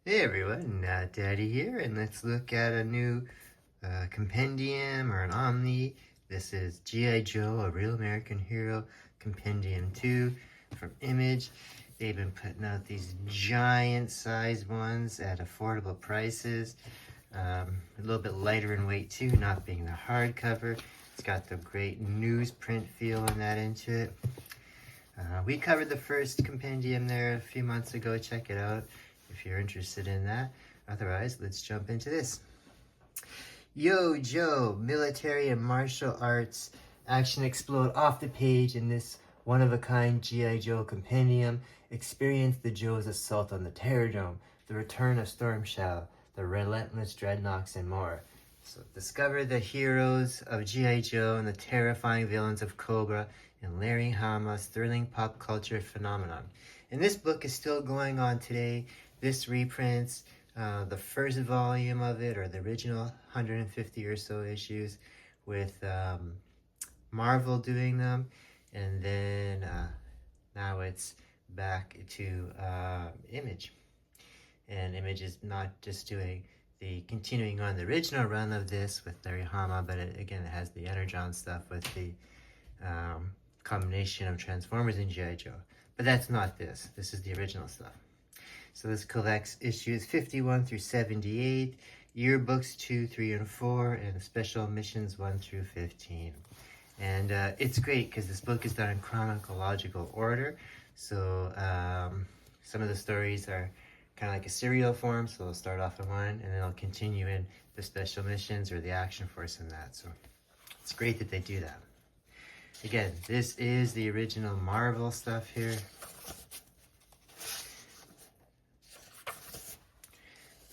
Hey everyone, Daddy here, and let's look at a new compendium or an omni. This is G.I. Joe, a Real American Hero, Compendium 2 from Image. They've been putting out these giant size ones at affordable prices. A little bit lighter in weight too, not being the hardcover. It's got the great newsprint feel and that into it. We covered the first compendium there a few months ago. Check it out if you're interested in that. Otherwise, let's jump into this. Yo, Joe, military and martial arts action explode off the page in this one-of-a-kind G.I. Joe compendium. Experience the Joe's assault on the Terror-Drome, the return of Storm Shadow, the relentless Dreadnoks, and more. So discover the heroes of G.I. Joe and the terrifying villains of Cobra in Larry Hama's thrilling pop culture phenomenon. And this book is still going on today. This reprints the first volume of it, or the original 150 or so issues, with Marvel doing them, and then now it's back to Image. And Image is not just doing the continuing on the original run of this with Larry Hama, but it has the Energon stuff with the combination of Transformers and G.I. Joe. But that's not this. This is the original stuff. So this collects issues 51 through 78, yearbooks 2, 3, and 4, and special missions 1 through 15. And it's great because this book is done in chronological order. So some of the stories are kind of like a serial form, so they'll start off in one, and then they'll continue in the special missions or the action force and that. So it's great that they do that. Again, this is the original Marvel stuff here.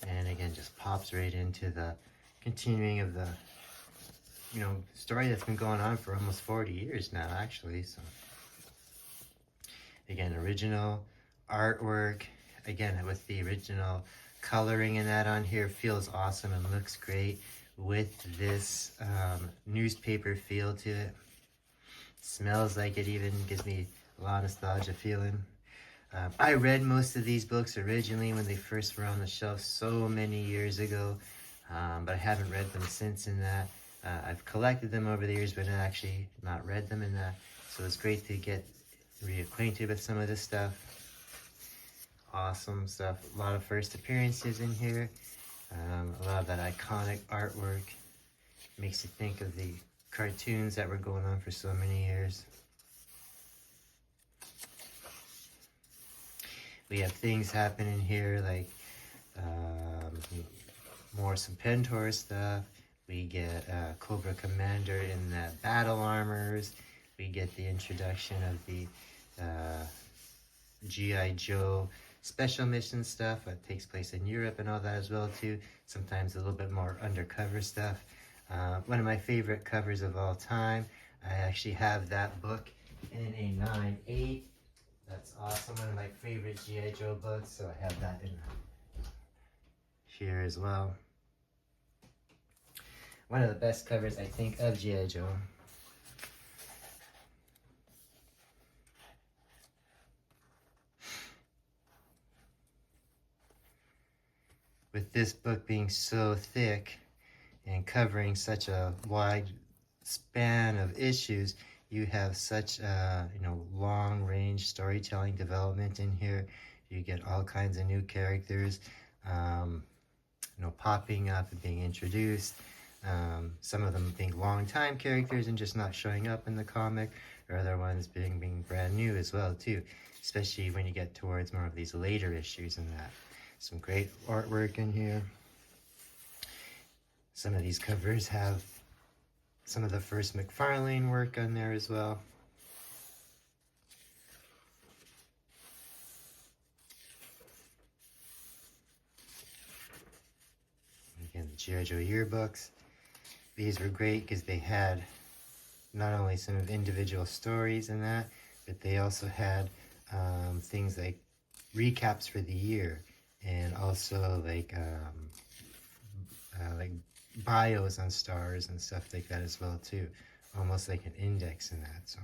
And again, just pops right into the continuing of the, story that's been going on for almost 40 years now, actually. So again, original artwork, again, with the original coloring and that on here, feels awesome and looks great with this newspaper feel to it. Smells like it, even gives me a lot of nostalgia feeling. I read most of these books originally when they first were on the shelf so many years ago, but I haven't read them since in that. I've collected them over the years, but actually not read them in that. So it's great to get reacquainted with some of this stuff. Awesome stuff. A lot of first appearances in here. A lot of that iconic artwork. Makes you think of the cartoons that were going on for so many years. We have things happening here like more some Pentor stuff. We get Cobra Commander in the battle armors. We get the introduction of the G.I. Joe special mission stuff that takes place in Europe and all that as well too. Sometimes a little bit more undercover stuff. One of my favorite covers of all time. I actually have that book in a 9/8. That's awesome. One of my favorite G.I. Joe books, so I have that in here as well. One of the best covers, I think, of G.I. Joe. With this book being so thick and covering such a wide span of issues, you have such long range storytelling development in here. You get all kinds of new characters popping up and being introduced. Some of them being long time characters and just not showing up in the comic, or other ones being brand new as well too, especially when you get towards more of these later issues and that. Some great artwork in here. Some of these covers have some of the first McFarlane work on there as well. Again, the G.I. Joe yearbooks. These were great because they had not only some of individual stories and that, but they also had things like recaps for the year, and also like bios on stars and stuff like that as well too, almost like an index in that. So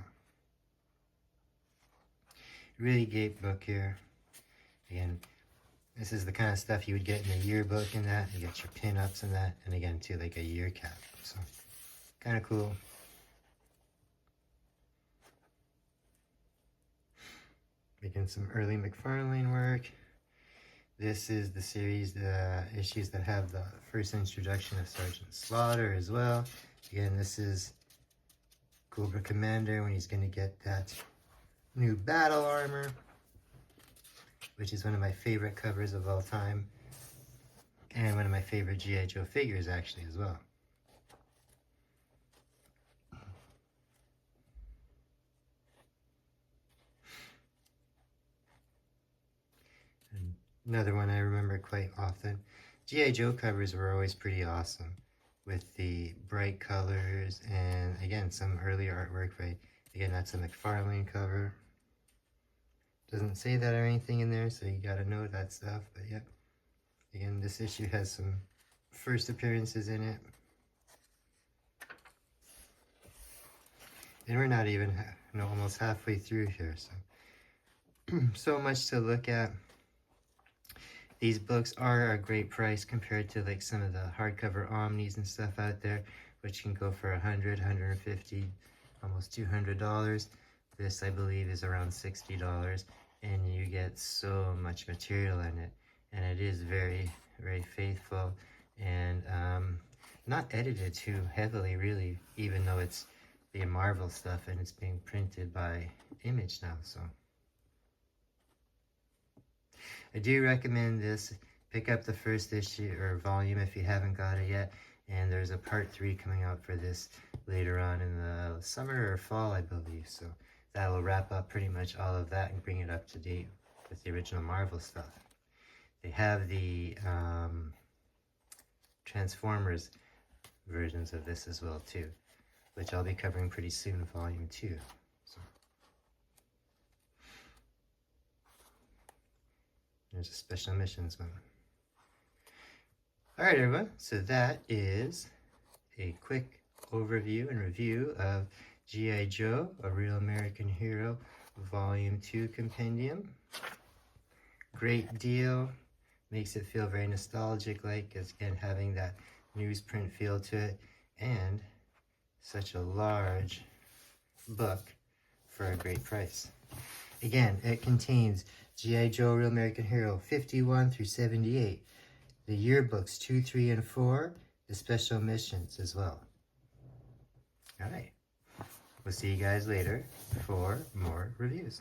really great book here. Again, This is the kind of stuff you would get in a yearbook and that. You get your pin-ups and that. And again, too, like a year cap. So, kind of cool. Making some early McFarlane work. This is the series, the issues that have the first introduction of Sergeant Slaughter as well. Again, this is Cobra Commander when he's going to get that new battle armor, which is one of my favorite covers of all time, and one of my favorite G.I. Joe figures actually as well. And another one I remember quite often. G.I. Joe covers were always pretty awesome with the bright colors and again some early artwork, right? Again, that's a McFarlane cover. Doesn't say that or anything in there, so you gotta know that stuff, but yep. Again, this issue has some first appearances in it. And we're not even almost halfway through here, so so much to look at. These books are a great price compared to like some of the hardcover omnis and stuff out there, which can go for $100, $150, almost $200. This, I believe, is around $60, and you get so much material in it, and it is very, very faithful and not edited too heavily, really, even though it's the Marvel stuff and it's being printed by Image now. So I do recommend this. Pick up the first issue or volume if you haven't got it yet, and there's a part 3 coming out for this later on in the summer or fall, I believe. So that will wrap up pretty much all of that and bring it up to date with the original Marvel stuff. They have the Transformers versions of this as well too, which I'll be covering pretty soon, volume 2. So there's a special missions one. Alright everyone, so that is a quick overview and review of G.I. Joe, A Real American Hero, Volume 2 Compendium. Great deal. Makes it feel very nostalgic, like, again, having that newsprint feel to it, and such a large book for a great price. Again, it contains G.I. Joe, Real American Hero 51 through 78, the yearbooks 2, 3, and 4, the special missions as well. Alright. We'll see you guys later for more reviews.